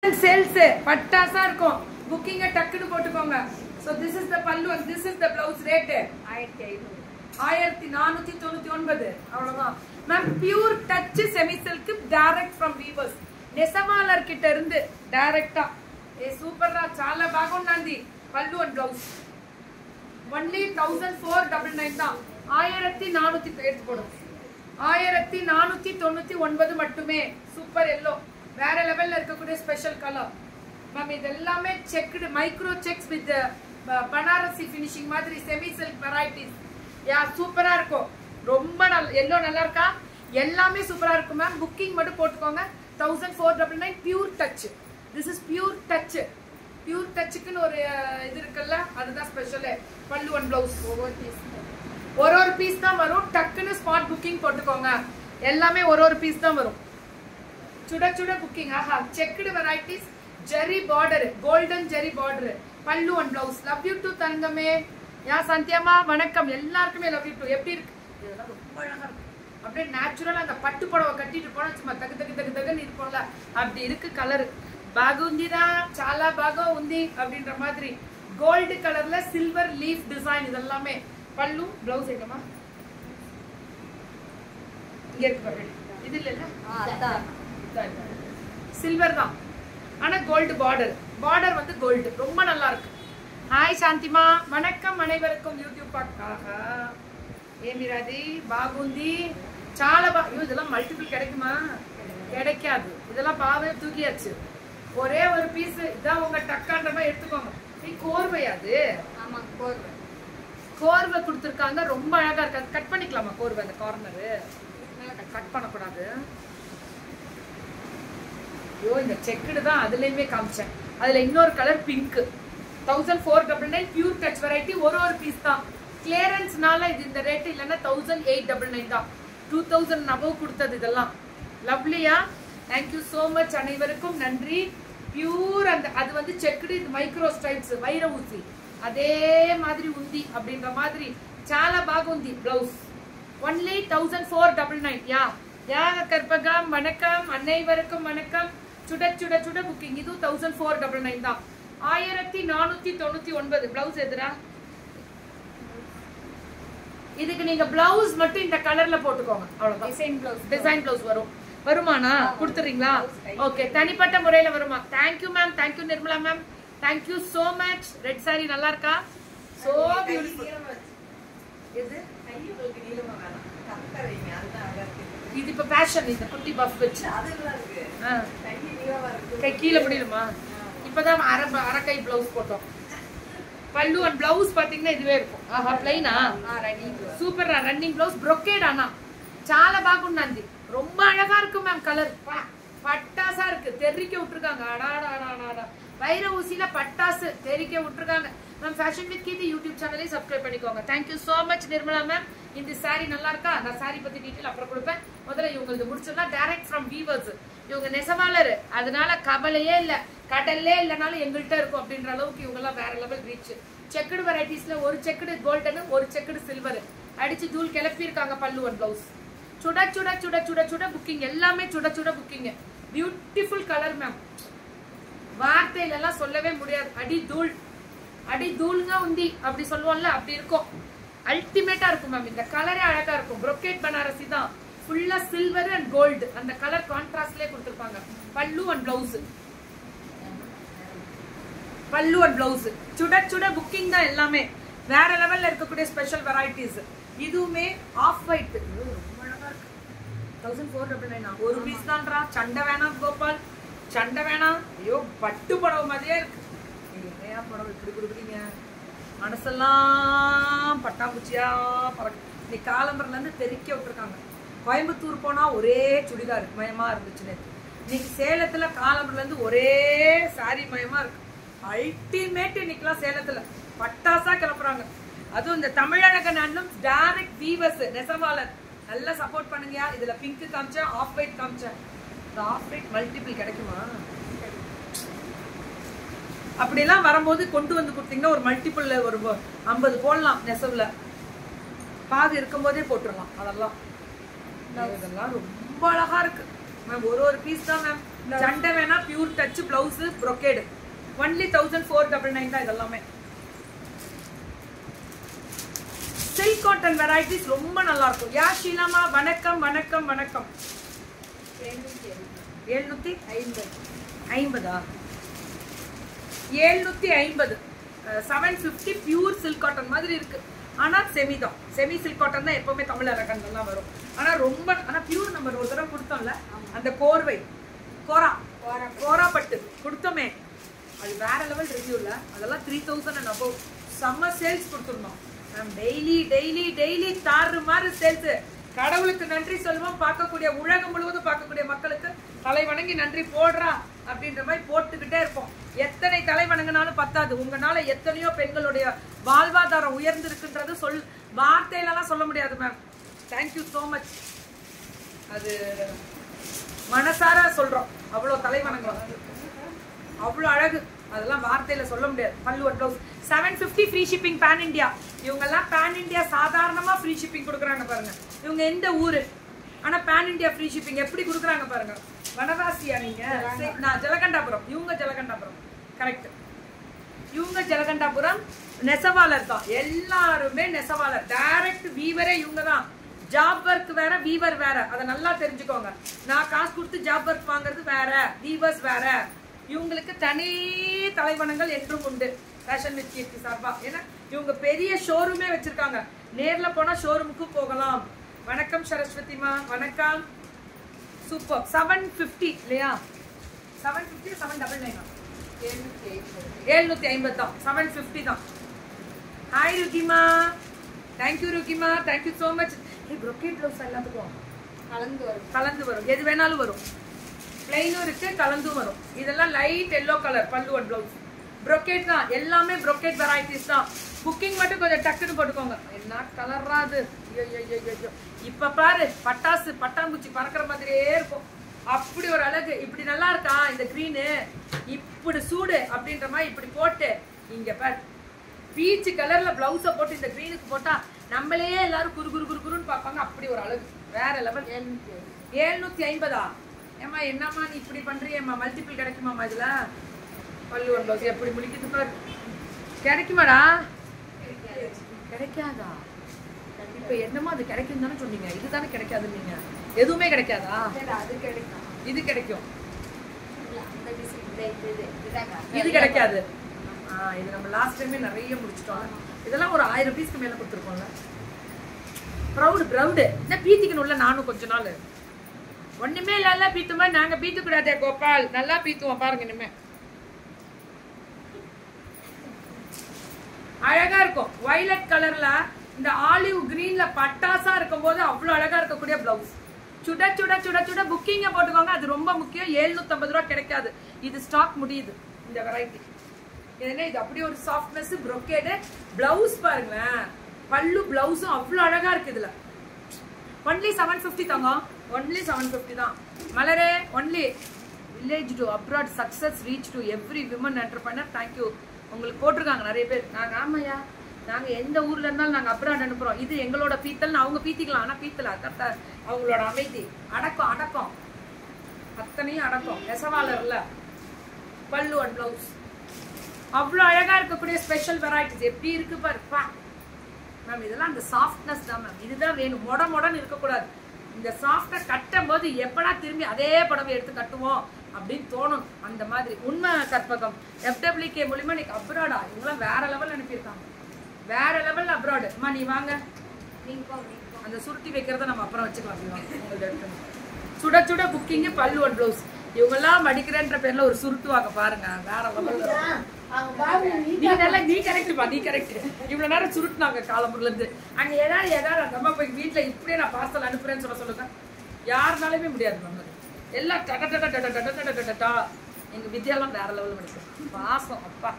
Sales பட்டாசா இருக்கும் புக்கிங்க டக்குன்னு போட்டுக்கோங்க. So this is the pallu and this is the blouse rate 1499 அவ்வளவுதான். Ma'am pure touch semi silk direct from weavers நெசவாளர் கிட்ட இருந்து டைரக்ட்டா சூப்பரா చాలా బాగుంది పల్లు and blouse only 1499 தான் 1400 எடுத்து போடு 1499 மட்டுமே சூப்பர் yellow வேற லெவல்ல இருக்கக்கூடிய ஸ்பெஷல் கலர் மேம் இது எல்லாமே checked micro sex with Banarasi finishing மாதிரி செமி சில்க் வெரைட்டிஸ் யா சூப்பரா இருக்கும் ரொம்ப எல்லோ நல்லா இருக்கா எல்லாமே சூப்பரா இருக்கும் மேம் புக்கிங் மட்டும் போட்டுக்கோங்க 1499 pure touch this is pure touch pure டச்சுக்குன்னு ஒரு இது இருக்குல்ல அதுதான் ஸ்பெஷல் பல்லு அண்ட் பிளவுஸ் ஒரு பீஸ் தான் வரும் டக்குன்னு ஸ்பாட் புக்கிங் போட்டுக்கோங்க எல்லாமே ஒரு பீஸ் தான் வரும் சுட சுட புக்கிங் ஆஹா செக்டு வெரைட்டிஸ் ஜெரி பார்டர் கோல்டன் ஜெரி பார்டர் பல்லு and blouse love you to தங்கமே யா சந்தியம்மா வணக்கம் எல்லாருக்குமே லவ் யூ டு எப்படி இருக்கு இதெல்லாம் ரொம்ப அழகா இருக்கு அப்படியே நேச்சுரலா அந்த பட்டு புடவை கட்டிட்டு போனா சும்மா தகு தகு தகு தகுன்னு இருப்போம்ல அப்படி இருக்கு கலர் బాగుందిరా చాలా బాగా ఉంది அப்படின்ற மாதிரி கோல்ட் கலர்ல சில்வர் லீஃப் டிசைன் இதெல்லாமே பல்லு பிளவுஸ் எங்கம்மா இங்க இருக்கு பாருங்க இது இல்ல அதான் சில்வர் தான் ஆனா கோல்ட் பார்டர் வந்து கோல்ட் ரொம்ப நல்லா இருக்கு ஹாய் சாந்திமா வணக்கம் அனைவருக்கும் யூடியூப் பார்க்காக ஏமிராதி பாகுந்தி చాలా இதெல்லாம் மல்டிபிள் கிடைக்குமா கிடைக்காது இதெல்லாம் பாவே தூக்கியாச்சு ஒரே ஒரு பீஸ் இதான் உங்க டக்கான்ற மாதிரி எடுத்துக்கோங்க நீ கோர்வையாது ஆமா கோர்வை கொடுத்துருக்காங்க ரொம்ப அழகா இருக்கு கட் பண்ணிக்கலாமா கோர்வை அந்த கார்னரு கட் பண்ணக்கூடாது ஐயோ இந்த செக்குடு தான் அதுலயுமே காமிச்சேன் அதுல இன்னொரு colour pink 1499 pure touch variety ஒரு பீஸ் தான் கிளியரன்ஸ்னால இது இந்த ரேட் இல்லைன்னா 1899 தான் 2000 அபவ் கொடுத்தது இதெல்லாம் லவ்லியா தேங்க்யூ சோ மச் அனைவருக்கும் நன்றி பியூர் அந்த அது வந்து செக்குடு இது மைக்ரோ ஸ்டைல்ஸ் வைர ஊசி அதே மாதிரி உந்தி அப்படின்ற மாதிரி చాలా బాగుంది பிளவுஸ் only 1499 யா கற்பகம் வணக்கம் அனைவருக்கும் வணக்கம் சுட சுட சுட புக்கிங் இது 1499 தான் 1499 பிளவுஸ் எதுரா இதுக்கு நீங்க பிளவுஸ் மட்டும் இந்த கலர்ல போட்டுக்கோங்க அவ்வளவுதான் டிசைன் பிளவுஸ் வருமானா கொடுத்துறீங்களா ஓகே தனிப்பட்ட முறையில வருமா thank you ma'am thank you Nirmala ma'am thank you so much red sorry நல்லா இருக்கா சோ பியூட்டிஃபுல் எது இது இப்ப பேஷன் இந்த குட்டி பஃப் வச்சு கை கீழே முடியுமா இப்பதான் அரை கை பிளவுஸ் போட்டோம் பல்லு அண்ட் பிளவுஸ் பாத்தீங்கன்னா இதுவே இருக்கும் ஆஹா பிளைனா சூப்பர் ரன்னிங் பிளவுஸ் brocade ஆனா చాలా బాగుంది ரொம்ப அழகா இருக்கு மேம் கலர் பட்டாசா இருக்கு தெறிக்க விட்டுருக்காங்க அடாடா வைர ஊசியில பட்டாசு தெறிக்க விட்டுருக்காங்க ma'am fashion with Keerthi YouTube சேனலையும் சப்ஸ்கிரைப் பண்ணிக்கோங்க thank you so much Nirmala ma'am இந்த சாரி நல்லா இருக்கா நான் சாரி பத்தி டீட்டெயில் அப்புறம் கொடுப்பேன் முதல்ல இவங்களுக்கு முடிச்சதா டைரக்ட் ஃப்ரம் வீவர்ஸ் இவங்க நெசவாளர் அதனால கவலையே இல்ல கடல்லே இல்லனாலும் எங்கள்கிட்ட இருக்கும் அப்படின்ற அளவுக்கு இவங்க எல்லாம் வேற லெவல் ரீச் செக்குடு வெரைட்டிஸ்ல ஒரு செக்குடு கோல்டன் ஒரு செக்குடு சில்வர் அடிச்சு தூள் கிளப்பி இருக்காங்க பல்லு அண்ட் பிளவுஸ் சுட சுட சுட சுட சுட புக்கிங் எல்லாமே சுட சுட புக்கிங் பியூட்டிஃபுல் கலர் மேம் வார்த்தையில எல்லாம் சொல்லவே முடியாது அடி தூள்ங்க உந்தி அப்படி சொல்லுவோம்ல அப்படி இருக்கும் அல்டிமேட்டா இருக்கும் மேம் இந்த கலரே அழகா இருக்கும் brocade பனாரசி தான் ஃபுல்லா சில்வர் அண்ட் கோல்டு அந்த கலர் கான்ட்ராஸ்ட்லயே கொடுத்திருப்பாங்க பல்லு அண்ட் பிளவுஸ் சுட சுட புக்கிங் தான் எல்லாமே வேற லெவல்ல இருக்கக்கூடிய ஸ்பெஷல் வெரைட்டிஸ் இதுவுமே ஆஃப் ஒயிட் 1499 ஒரு பீஸ் தான்டா சண்டை வேணாம் கோபால் சண்டை வேணாம் ஐயோ பட்டு புடவை மாதிரியே இருக்கு ஏன் புடவை இப்படி கொடுக்குறீங்க மனசெல்லாம் பட்டாம்பூச்சியா நீ காலம்பரில இருந்து தெறிக்க விட்டுருக்காங்க கோயம்புத்தூர் போனா ஒரே சுடிதார் மயமா இருந்துச்சு இன்னைக்கு சேலத்துல காலம்பரில இருந்து ஒரே சாரி மயமா இருக்கு அல்டிமேட் இன்னைக்குலாம் சேலத்துல பட்டாசா கிளப்புறாங்க அதுவும் இந்த தமிழழகன் அண்ணன் டைரக்ட் வீவர்ஸ் நெசவாளர் நல்லா சப்போர்ட் பண்ணுங்க இதுல பிங்க் காமிச்சேன் ஆஃப் ஒயிட் காமிச்சேன் இந்த ஆஃப் ஒயிட் மல்டிபிள் கிடைக்குமா அப்படிலாம் வரும்போது கொண்டு வந்து கொடுத்தீங்கன்னா ஒரு மல்டிபிள் ஒரு 50 போடலாம் நெசவுல பாதி இருக்கும் போதே போட்டுடலாம் அதெல்லாம் இதெல்லாம் ரொம்ப அழகா இருக்கு மேம் ஒரு பீஸ் தான் மேம் சண்டை வேணா pure touch blouse brocade only 1499 தான் இதெல்லாமே. சில்க் காட்டன் வெரைட்டிஸ் ரொம்ப நல்லா இருக்கும். யா ஷீலாமா வணக்கம் வணக்கம் வணக்கம். 750 750 750 பியூர் சில்க் காட்டன் மாதிரி இருக்கு. ஆனா செமி தான், செமி சில்க் காட்டன் தான் எப்பவுமே தமிழ் அரக்கன்லாம் வரும். ஆனா ரொம்ப ஆனா பியூர் நம்ம ஒரு தடவை கொடுத்தோம்ல அந்த கோர்வை கோரா பட்டு கொடுத்தோமே அது வேற லெவல் ரிவ்யூ இல்ல. அதெல்லாம் 3000 and above செம்ம சேல்ஸ் கொடுத்துருந்தோம். டெய்லி தாறு மாதிரி சேல்ஸ். கடவுளுக்கு நன்றி சொல்லுவோம். பார்க்கக்கூடிய உலகம் முழுவதும் பார்க்கக்கூடிய மக்களுக்கு தலை வணங்கி நன்றி போடுறா அப்படின்ற மாதிரி போட்டுக்கிட்டே இருப்போம். எத்தனை தலை வணங்கினாலும் பத்தாது. உங்களால எத்தனையோ பெண்களுடைய வாழ்வாதாரம் உயர்ந்திருக்குன்றது வார்த்தையிலலாம் சொல்ல முடியாது மேம். Thank you so much. அது மனசார சொல்றோம். அவ்வளோ தலை வணங்குறோம். அவ்வளோ அழகு. அதெல்லாம் வார்த்தையில சொல்ல முடியாது. Pallu and blouse 750 free shipping pan India. இவங்கெல்லாம் பேன் இந்தியா சாதாரணமா ஃப்ரீ ஷிப்பிங் கொடுக்குறாங்க பாருங்க. இவங்க எந்த ஊரு ஆனா பேன் இந்தியா ஃப்ரீ ஷிப்பிங் எப்படி கொடுக்குறாங்க பாருங்க. வனவாசியா நீங்க? நான் ஜலகண்டாபுரம். இவங்க ஜலகண்டாபுரம் கரெக்ட். இவங்க ஜலகண்டாபுரம் நெசவாளர் தான். எல்லாருமே நெசவாளர். டைரக்ட் வீவரே இவங்க தான். ஜாப் ஒர்க் வேற வீவர் வேற. அதை நல்லா தெரிஞ்சுக்கோங்க. நான் காசு கொடுத்து ஜாப் ஒர்க் வாங்குறது வேற, வீவர்ஸ் வேற. இவங்களுக்கு தனி தலைவனங்கள் என்றும் உண்டு ஃபேஷன் வித் கீர்த்தி சார்பா. ஏன்னா இவங்க பெரிய ஷோரூமே வச்சிருக்காங்க. நேர்ல போனா ஷோரூமுக்கு போகலாம். வணக்கம் சரஸ்வதிமா வணக்கம். சூப்பர். 750 இல்லையா? 750 799 750 தான். 750 தான். Hi Rukima. Thank you Rukima. Thank you so much. brocade blouse எல்லாத்துக்கும் கலந்து வரும். எது வேணாலும் வரும். பிளைனும் இருக்கு கலந்தும் வரும். இதெல்லாம் லைட் எல்லோ கலர் பல்லு அண்ட் ப்ளவுஸ். brocade தான். எல்லாமே brocade வெரைட்டிஸ் தான். புக்கிங் மட்டும் கொஞ்சம் டக்குன்னு போட்டுக்கோங்க. என்ன கலரா அது. ஐயோ இப்ப பாரு பட்டாசு பட்டாம்பூச்சி பறக்கிற மாதிரியே இருக்கும். அப்படி ஒரு அழகு. இப்படி நல்லா இருக்கா இந்த கிரீனு? இப்படி சூடு அப்படின்ற மாதிரி இப்படி போட்டு இங்க பாரு பீச் கலர்ல பிளவுஸ போட்டு இந்த கிரீனுக்கு போட்டா நம்மளே எல்லாரும் குறுன்னு பார்ப்பாங்க. அப்படி ஒரு அழகு வேற லெவல். 750. ஏமா என்னம்மா நீ இப்படி பண்றியம்மா? மல்டிபிள் கிடைக்குமாம்மா இதுல? பல்லு அண்ட் ப்ளவுஸ் எப்படி முடிக்குது பாரு. கிடைக்குமாடா? கிடைக்காதா? இப்ப என்னமா அது கிடைக்கும் தானே சொன்னீங்க. இதுதானே கிடைக்காதுன்னு நீங்க. எதுவுமே கிடைக்காதா? இது கிடைக்கும். இது கிடைக்காது. இது நம்ம லாஸ்ட் டைமே நிறைய முடிச்சிட்டோம். இதெல்லாம் ஒரு 1000 பீஸ்க்கு மேல கொடுத்துருக்கோம்ல. ப்ரௌடு என்ன பீத்திக்கணும்ல. நானும் கொஞ்ச நாள் ஒண்ணுமே இல்ல பீத்துமா. நாங்க பீத்து கூடாதே கோபால். நல்லா பீத்துவோம் பாருங்க. இனிமே அழகா இருக்கும். வயலட் கலர்ல இந்த ஆலிவ் கிரீன்ல பட்டாசா இருக்கும் போது அவ்வளவு அழகா இருக்கக்கூடிய பிளவுஸ். சுட சுட சுட சுட புக்கிங்க போட்டுக்கோங்க. அது ரொம்ப முக்கியம். 750 ரூபா கிடைக்காது. இது ஸ்டாக் முடியுது இந்த வெரைட்டி. ஏன்னா இது அப்படி ஒரு சாஃப்ட்னஸ். brocade பிளவுஸ் பாருங்களேன். பல்லு பிளவுஸும் அவ்வளவு அழகா இருக்கு. இதுல ஒன்லி 750 தாங்க. ஒன்லி 750 தான். மலரே only village to abroad success reach to every women entrepreneur. Thank you. உங்களுக்கு போட்டிருக்காங்க நிறைய பேர். நாங்க ஆமாயா நாங்க எந்த ஊர்ல இருந்தாலும் நாங்க அப்ராட் அனுப்புறோம். இது எங்களோட பீத்தல். அவங்க பீத்திக்கலாம். ஆனா பீத்தல கரெக்டா அவங்களோட அமைதி அடக்கம் அத்தனையும் அடக்கம். நெசவாளர்ல பல்லு அண்ட் பிளவுஸ் அவ்வளவு அழகா இருக்கக்கூடிய ஸ்பெஷல் வெரைட்டிஸ். எப்படி இருக்கு பாருப்பா மேம். இதெல்லாம் அந்த சாஃப்ட்னஸ் தான் மேம். இதுதான் வேணும். மொடன்னு இருக்கக்கூடாது. இந்த சாஃப்டா கட்டும் போது எப்படா திரும்பி அதே புடவை எடுத்து கட்டுவோம் அப்படின்னு தோணும். அந்த மாதிரி உண்மை கற்பகம். FWK மூலியமா நீங்க அப்ராடா இவங்களாம் வேற லெவல் அனுப்பியிருக்காங்க. வேற லெவல் அப்ராடு. அம்மா நீ வாங்க. அந்த சுருட்டி வைக்கிறத நம்ம அப்புறம் வச்சுக்கலாம். சுட சுட புக்கிங் பல்லு அண்ட் ப்ளவுஸ். இவங்கெல்லாம் மடிக்கிறேன்ற பேர்ல ஒரு சுருட்டுவாங்க பாருங்க. வேற லெவல். நீ கரெக்ட்பா. நீ கரெக்ட். இவ்வளவு நேரம் சுருட்டுனாங்க காலம்பூர்ல இருந்து. அங்க ஏதாவது அந்த அம்மா போய் வீட்டுல இப்படியே நான் பார்சல் அனுப்புறேன்னு சொல்லுங்க. யாருனாலுமே முடியாது நம்ம. எல்லாம் எங்க வித்யாலாம் வேற லெவல் படிக்கும். பாசம் அப்பா.